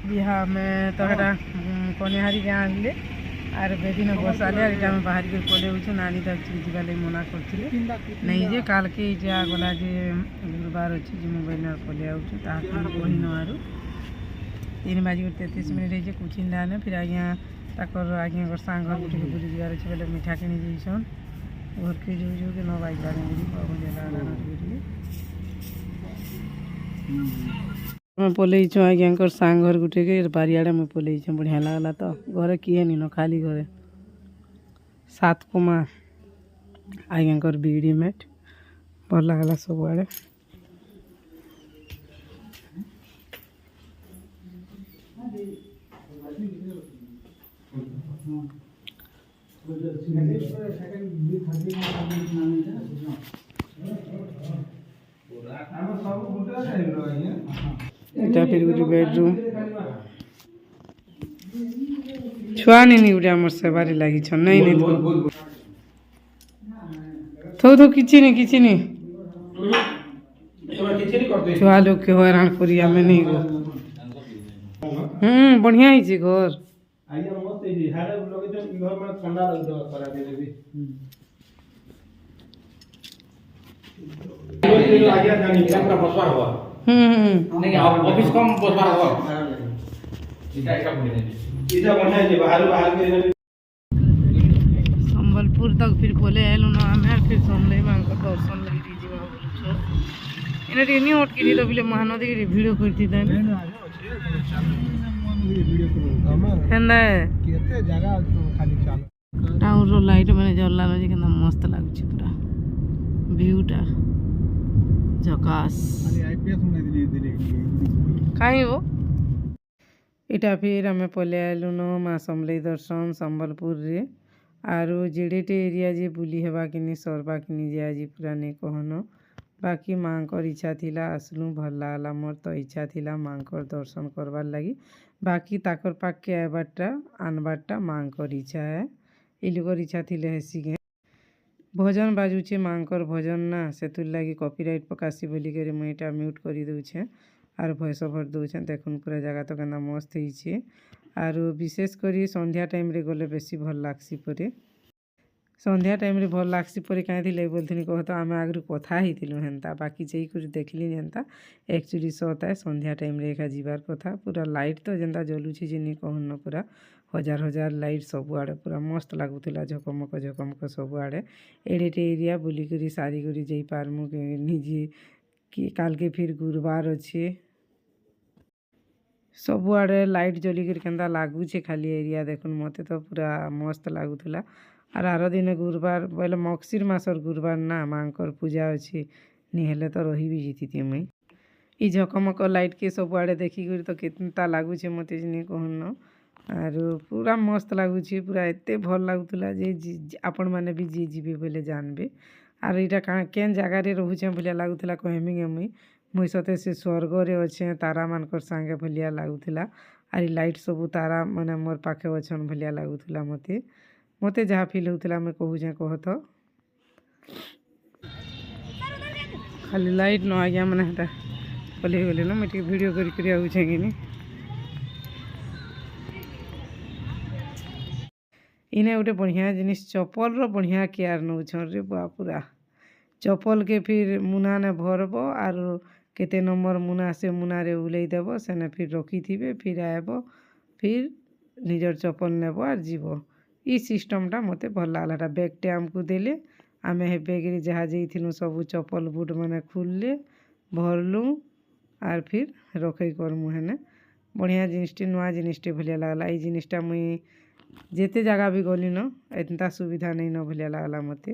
बिहा में तो हेटा कनिहारी के आनले आर बेदिन बसाले आर इटा बाहर के पले होछु नानी तो एक्चुअली जीवा ले मना करथिले नहीं जे काल के इटा गला जे गुरुवार अछि जे मोबाइल न पले आउछु ता कहिन आरो 3:33 जे कुचिन लाने फिर आज्ञा ताकर आज्ञा कर सांग घर गुटी के बुली जिवार अछि बेले मिठा किनी जइसन घर के जो जो के 9 बाइक गाड़ी बुली बाबू जेला गाना बुली मैं पलई आज्ञा सांग घर गुटे के बारियाड़े में पलई बढ़िया लगला तो घरे किए नी न खाली घरे 7 कोमा आज्ञा बीड़ी मेट भल लगला सब आड़े এটা फिर गोटे बेडरूम छुआ नहीं गोटे आम सेवारे लगी नहीं नहीं थो थो किसी नहीं छुआ लोग के हैरान करी आम नहीं गो बढ़िया ही घर ऑफिस कम बसबार हो संबलपुर तक फिर बोले आलू ना आम फिर समले माँ दर्शन लगी जीवा बोलुछ एने रे नी हट के तो बिले महानदी के वीडियो करती देन हेंदा केते जगह खाली चाल टाउन रो लाइट माने जल्ला जे केना मस्त लागुछ पूरा व्यूटा झकास आईपीएस में दिले काई हो इटा फिर आम पले आलु न माँ समलेई दर्शन संबलपुर रे आरो जेडेटे एरिया जे बुली हेबा किनी सरबा किनी जे आज पूरा नहीं कहन बाकी माँ को इच्छा थिला आसलु भल लागला मोर तो इच्छा थिला माँ को दर्शन करवार लगी बाकी ताकर पाक के आबारटा आनबारटा माँ को इच्छा है ये लोग इच्छा थिले हेसी के भजन बाजुचे माँकर भजन ना सेतुर लगी कॉपीराइट पकासी बोली कर मुझे म्यूट कर दूचे आर भॉइस ओवर दूचे देखुन पूरा जगह तो केना मस्त होइछे आर विशेष करी संध्या टाइम रे गले बेसी भल लागसी परे संध्या टाइम रे भल लागसी परे कहीं बोलथिनी कह तो आम आगु कथा होइतिलु हेन्ता बाकी जेई कर देखली हेन्ता एक्चुअली सत है संध्या टाइम रे एका जीवार कथा पूरा लाइट तो जेनता जलुछि जे नी कहन पूरा हजार हजार लाइट सब आड़े पूरा मस्त लगुला झकमक सब आड़े एडेटे एरिया बुलिकी सारी कर जा पारमु निजे कि काल के फिर गुरुवार अच्छे सब आड़े लाइट जलिक केन्ता लगुचे खाली एरिया देखुन मते तो पूरा मस्त लगुला आर दिन गुरुवार बोले मगशिर मासर गुरुवार ना माँकर पूजा अच्छी निहेले तो रही भी जीती मुई ई झकमक लाइट के सब आड़े देखिक तो केन्ता लगुचे मते नहीं कहन आर पूरा मस्त लगुच पूरा एत भल लगुला जे आपण मैंने भी जी जी बोले जानबे आर यहाँ केन जगार रोचे भलिया लगुला कहमी मुई सते से स्वर्ग रे अच्छे तारा मानकर सांगे भलिया लगुला आर लाइट सब तारा माने मोर पाखे अच्छन भलिया लगुला मते मते जहाँ फिल होता मैं कहूचे कह तो खाली लाइट न आज्ञा मैंने पलि गले ना मुझे वीडियो करी आउचे कि इने गोटे बढ़िया जिनिस चप्पल रो बढ़िया केयर नौछन रे पूरा चप्पल के फिर मुना ने भरब आर केते नंबर मुना से मुना रे उलई देव सेने फिर रखी थिबे फिर आएब फिर निजर चप्पल नेब आर जीव ई सिस्टमटा मते भल लागला बैगटे आमको देले आमे हे बैग रे जहाँ जाइथिलु सब चप्पल बुट माने खुलले भरलु आर फिर रखई करमु हेने बढ़िया जिनिसटे नुआ जिनिसटे भलिया लागला ई जिनिसटा मुई जेते जगह भी गली न एंता सुविधा नहीं न भलिया लागला मते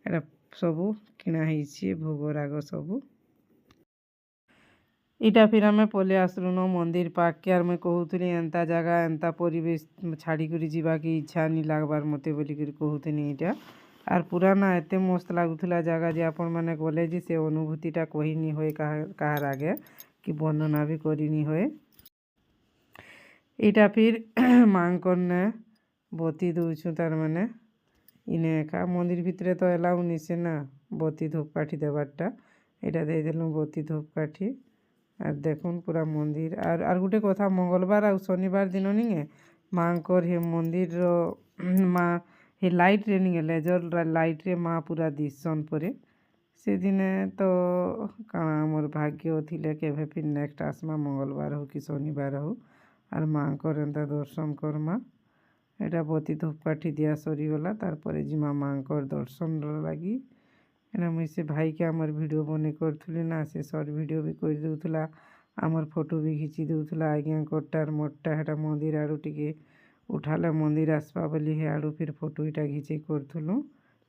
एटा सबू किना होइछे भोग राग सबू इटा फिर आम पले आसलु न मंदिर पाक के आर मैं कहूली एंता जगह एंता परिवेश छाड़ी कर जीवा की इच्छा नहीं लागबार मते बोली कहूनी इटा आर पूरा ना एत मस्त लगुला जगह जे आपण मैंने गले जे से अनुभूतिटा कही नहीं होए कहार आगे कि वर्णना भी करी नहीं होए इटा फिर माँ ने बती दौचु तार माने इने एका मंदिर भितरे तो एलाउ निसे ना बती धूपकाठी देवारटा এটা দিয়ে দিলাম बती धूपकाठी আর দেখুন পুরা মন্দির আর গোটে কথা মঙ্গলবার আর শনিবার দিন নিয়ে মাঙ্কর হে মন্দির মা হে লাইটরে নিয়ে লেজর লাইটরে মা পুরা দিশন পরে সেদিনে তো কাଣା আমার ভাগ্য ଥିଲେ কেবে ফির নেক্সট আসমা মঙ্গলবার হোক কি শনিবার হোক আর মাঙ্কর এন্তা দর্শন করমা এটা বতি ধূপকাঠি দিয়া সরিগলা তারপরে জিমা মাঙ্কর দর্শন লাগি এনা মুই সে ভাইকে আমার ভিডিও বনে করথুলি না সে শর্ট ভিডিও ବି କରି ଦେଉଥିଲା আমার ফটো ବି ঘিচি ଦେଉଥିଲା ଆଜ୍ଞାଙ୍କରଟାର ମୋରଟା ହେଟା ମନ୍ଦିର ଆଡ଼ୁ ଟିକେ ଉଠାଲେ ମନ୍ଦିର ଆସବା ବୋଲି ହେ ଆଡ଼ୁ ଫିର୍ ଫଟୋ ଇଟା ଘିଚେଇ କରୁଥିଲୁ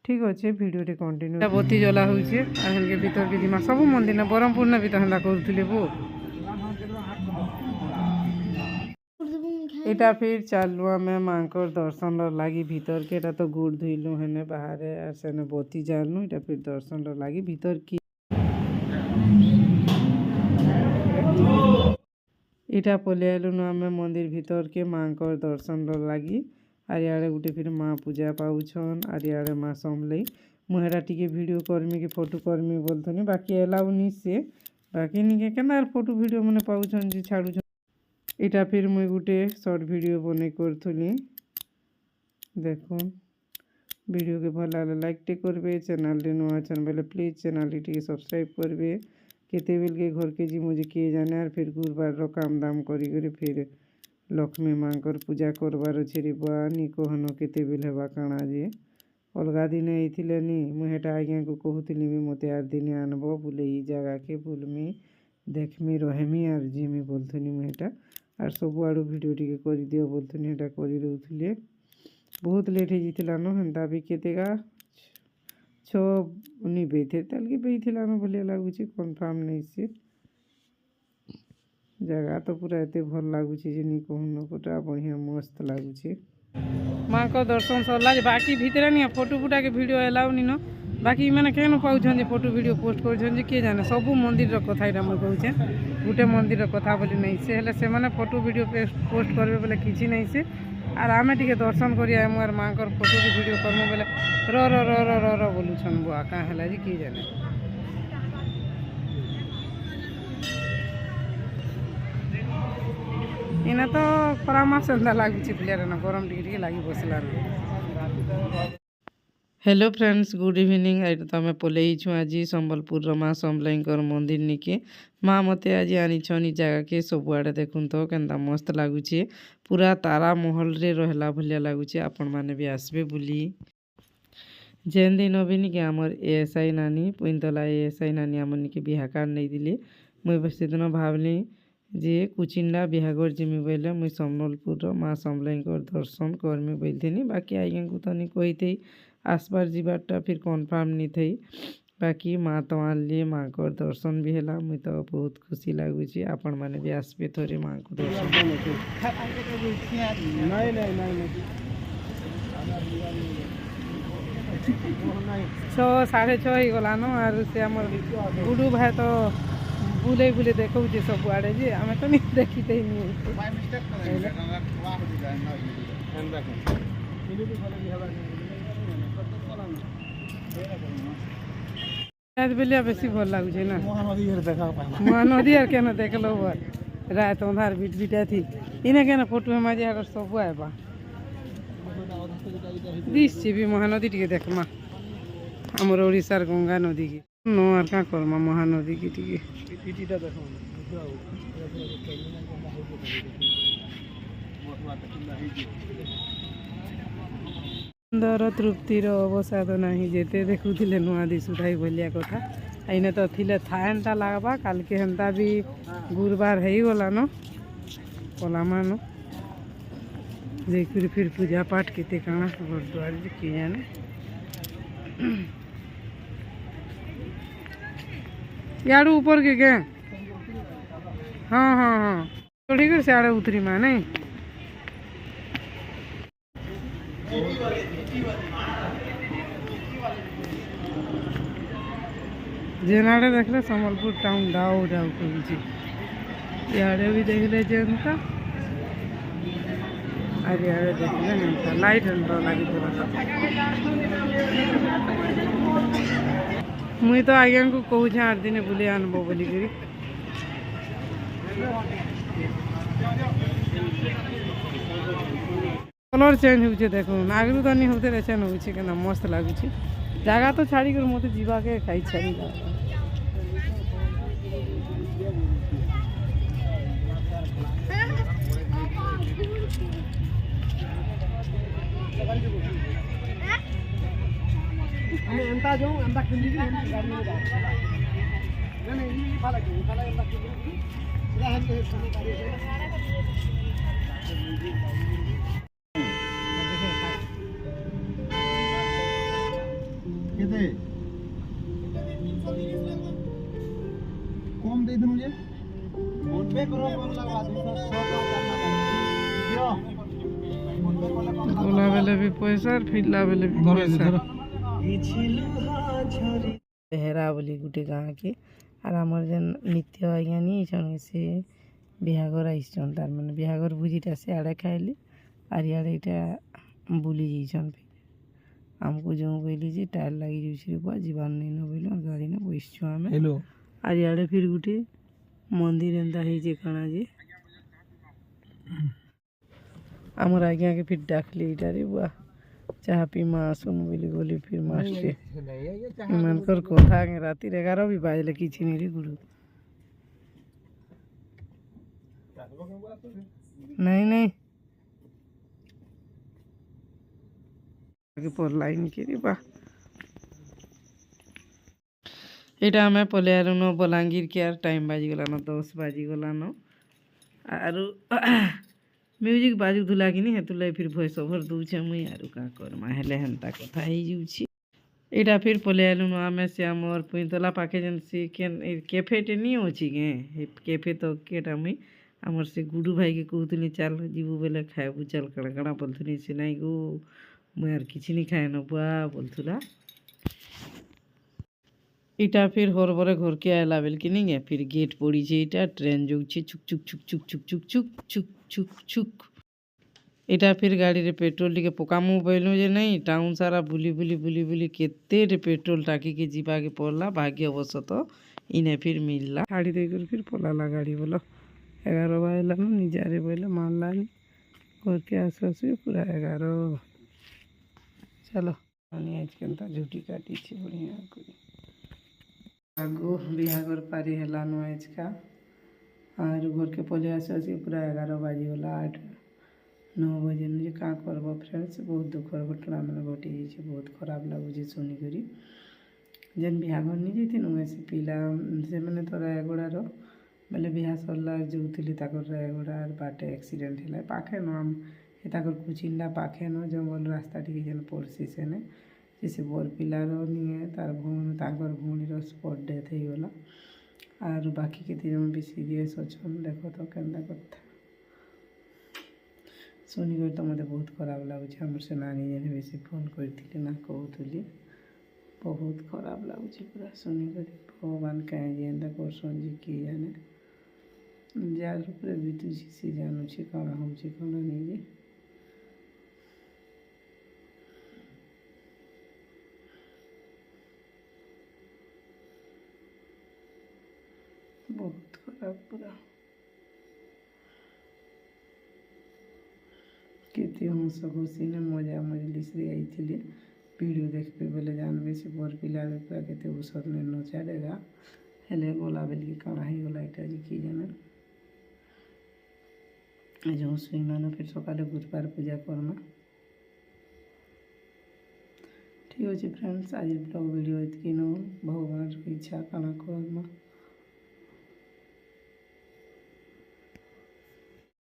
ঠিক আছে ভিডিওটি কন্টিনিউ বতি জ্বলা হয়েছে আর হেনকে ভিতরকে জিমা সবু মন্দির না ব্রহ্মপুর না ভিতর হেন্দা করুଥିଲେ বো এটা ফির চালু আমি মাঙ্কর দর্শন লাগি ভিতরকে এটা তো গুড় ধুইলু হেনে বাহারে আর সেনে বতি জানলু এটা ফির দর্শন লাগি ভিতর কি এটা পলে আলু আমি মন্দির ভিতরকে মাঙ্কর দর্শন লাগি আর ইয়াড়ে গোটে ফির মা পূজা পাউছন আর ইয়াড়ে মা সমলেই ମୁଁ ହେଟା ଟିକେ ଭିଡ଼ିଓ କର୍ମି କି ଫଟୋ କର୍ମି ବୋଲୁଥିଲି ବାକି ଏଲାଉ ନି ସେ ବାକି ନିକେ କେନ୍ତା ଫଟୋ ଭିଡ଼ିଓ ମାନେ ପାଉଛନ୍ ଯେ ଛାଡ଼ୁଛନ୍ এটা ফির মুই গোটে শর্ট ভিডিও বনাই করথুলি দেখুন ভিডিওকে ভাল লাগলে লাইকটে করবে চ্যানেলটি নূয়া আছেন বলে প্লিজ চ্যানেলটি টিকে সবসক্রাইব করবে কেতেবেলকে ঘরকে ଯିମু যে কিଏ জানে আর ফির গুরুবারর কাম দাম করি করে ফির লক্ষ্মী মাঙ্কর পূজা করবার ଅଛି রে বুয়া নি কহন কেতেবেল হেবা কাଣା যে অলগা দিনে এইଥିଲେ নি মুই হেটা আজ্ঞাকে কହୁଥିଲି ବି ମୋତେ আর দিনে আনব বলে এই জায়গাকে বুলমি দেখমি রহেমি আর জিমি বলথুনি মুই হেটা আর ସବୁଆଡ଼ୁ ଭିଡ଼ିଓ ଟିକେ କରିଦିଅ ବୋଲୁଥିଲି ହେଟା କରିଦେଉଥିଲେ ବହୁତ ଲେଟ୍ ହେଇଯାଇଥିଲାନ ହେନ୍ତା ବି କେତେକା 6 ନି ବେଇଥେ ତାଲକି ବେଇଥିଲାନ ଭଳିଆ ଲାଗୁଛି କନଫର୍ମ ନେଇ ସେ ଜାଗା ତ ପୁରା ଏତେ ଭଲ ଲାଗୁଛି ଯେ ନି କହୁନ ପୁରା ବଢ଼ିଆ ମସ୍ତ ଲାଗୁଛି ମାଙ୍କ ଦର୍ଶନ ସରିଲା ଯେ ବାକି ଭିତରେ ନି ଫଟୋ ଫୁଟାକେ ଭିଡ଼ିଓ ଏଲାଉ ନିନ ବାକି ମାନେ କେନ ପାଉଛନ୍ତି ଫଟୋ ଭିଡ଼ିଓ ପୋଷ୍ଟ କରୁଛନ୍ତି କିଏ ଜାନେ ସବୁ ମନ୍ଦିରର କଥା ଏଇଟା ମୁଁ କହୁଛେ ଗୋଟେ ମନ୍ଦିରର କଥା ବୋଲି ନାହିଁ ସେ ହେଲେ ସେମାନେ ଫଟୋ ଭିଡ଼ିଓ ପୋଷ୍ଟ କରିବେ ବୋଲେ କିଛି ନାହିଁ ସେ আর ଆମେ ଟିକେ ଦର୍ଶନ କରି ଆଇମୁ ଆର୍ ମାଙ୍କର ଫଟୋ କି ଭିଡ଼ିଓ କରମୁ ବୋଲେ ର ବୋଲୁଛନ୍ ବୁଆ କାଁ ହେଲା ଯେ କିଏ ଜାନେ ଏଇନା ତ ଖରା ମାସ ଏନ୍ତା ଲାଗୁଛି ପିଲାରେ ନା ଗରମ ଟିକେ ଟିକେ ଲାଗି ବସିଲା hello friends good evening I तो आम पलैछु आज संबलपुर माँ समलेईर मंदिर निके माँ मते आज आनीछन ई जगह के सबुआड़े देखुन तो केन्ता मस्त लगुचे पूरा तारा महल रे रहला भलिया लगुचे आपण माने भी आसबे बुली जेन दिन भी निके आमर एएसआई नानी पुइनतला एएसआई नानी आमर निके बिहा कार्ड नहीं दिले मुई बस दिन भावली जे कुचिंडा बिहागर जिमी बोले मुई संबलपुर माँ समलेईर दर्शन करमी बोलथिनी बाकी आज्ञा को तो नहीं कही आसबार जीवारटा फिर कन्फर्म नहीं थी बाकी माँ तो आनली माँ को दर्शन भी है मुझे तो बहुत खुशी लगुच आपण मैंने भी आसबे थोड़े माँ को दर्शन 6 साढ़े 6 ही गलान आर से आम गुडू भाई तो बुले बुले देखा सब आड़े जे आम तो नहीं देखी बेलिया बेसी भल लगुचे ना महानदी आर केन देखलो रात अंधार बीट बीटा थी इने केन फोटो में मजा अगर सब आएबा दिस भी महानदी टिके देखमा हमर ओडिशार गंगा नदी की नो आर का करमा महानदी की टिके सुंदर तृप्तिर अवसाद नहीं जेते देखुले नुआ दिशुटाई भलिया कथा आईने तो थिले थाएनटा लागबा काल के हेन्ता भी गुरुवार है गला न कलामा न जे फिर पूजा पाठ केते काना गुरुद्वार जे कि जाने यार ऊपर के क्या हाँ हाँ हाँ चढ़ी कर सियाड़े उतरी माँ नहीं जेनाड़े देखले संबलपुर टाउन डाउ डाउ करुची इे भी देखले जेनता और इे देखले हेन्ता लाइट हेन्ता लगी मुई तो आज्ञा को कहूँ 8 दिन बुले आनब बोलिकी कलर चेंज होचे देखुन आगरू तो नहीं होते चेंज होचे केना मस्त लागुचे जगह तो छाड़ी कर मते जीवा के खाई छाड़ी एंता जो एंता खिंदी की गाड़ी में जा नहीं नहीं फाला के फाला एंता खिंदी सीधा हम के सामने गाड़ी कितने कम दे दे मुझे फोन पे करो कम लगा 200 करना बोला वाले भी पैसा फिरला वाले भी पैसा बेहरा बोली गुटे गाँ के और आमर जेन नित्य आज्ञा नहीं छन से बिहागर आइसन तार माने बिहागर भुजीटा से आड़े खाइली और इे इटा बुली जाइछन आमको जो कहली जे टायर लगी जाइछे बुआ जीवन नहीं न बोलो गाड़ी ने बैसछु आमे हेलो और इे फिर गुटे मंदिर एंता हे काना जे आमर आज्ञा के फिर डाकली इटा रे बुआ चाह पीमा सुन बोली गली फिर मास्टे मनकर कथा के राति 11 भी बाजले किछि नहीं रे गुरु नहीं नहीं पर लाइन के बा এটা আমি পলে আর ন বলাঙ্গীর কে আর টাইম বাজি গলা ন 10 বাজি গলা ন আর म्यूजिक बाजू धुला कि नहीं हेतुलाई फिर भॉइस ओवर दूचे मुई आरु का करमा हेले हेन्ता कथा ही जुछि एटा फिर पले आलु न आमे से हमर पुइतला पाखे जन से कैफे टे नहीं अछि गे कैफे तो केटा मुई हमर से गुडू भाई के कहतुनी चल जीबू बेले खाइबू चल कड़कड़ा बोलथुनी से नहीं गो मुई आर किछि नहीं खाए न बुआ बोलथुला इटा फिर हरबरे घर के आला बेल कि नहीं फिर गेट पड़ी छे इटा ट्रेन जोछे छुक छुक छुक छुक छुक छुक छुक छुक छुक छुक इटा फिर गाड़ी रे पेट्रोल टिके पकामु बैलु जे नहीं टाउन सारा बुली बुली बुली बुली केते रे पेट्रोल टाकी के जीवा के पड़ला भाग्यवशत इने फिर मिलला गाड़ी देकर फिर पलाला गाड़ी बोलो 11 बाजला न निजारे बोले मानला नहीं घर के आसपास पूरा 11 चलो आज केनता झूठी काटी छे बढ़िया कोई आगो बिहागर पारी हेला नो आज का और घर के पले आसे पूरा 11 बाजी गला 8-9 बजे जे का करब फ्रेंड्स बहुत दुखर घटना मैंने घटी जाइए बहुत खराब लगुचे शुनि करी जेन बिहागर नहीं जाती वैसे पिला से मैंने तो रायगड़ार बोले बिहा सरला जो रायगड़ा बाटे एक्सीडेंट है पाखे न आम कुचिंडा पाखे न जंगल रास्ता टी जेन पड़सी सेने से बर पिलार नहीं तार भूणीर स्पट डेथ हो गला और बाकी के जन भी सीरीयस अच्छा देख तो के कथा शुनिक तो मत बहुत खराब लगुच आम से नानी जन बेसी फोन करी ना कहूली बहुत खराब लगुच पूरा शुनिक भगवान कहीं एंता करसन जी किए जाने जार ऊपर बीतुची सी जानुची कौन हो कौन नहीं बहुत खराब पूरा केते हंस खुशी ने मजा मजलिस रे आईथिले वीडियो देखबे बोले जानबे से बर पिलार पूरा केते औषध ने न चढ़ेगा हेले गोला बेली काना ही गोला इटा जी की जाने जो सुई मानो फिर सकाले बुधवार पूजा करमा ठीक अच्छे फ्रेंड्स आज ब्लॉग वीडियो इतनी नो भगवान इच्छा काना करमा।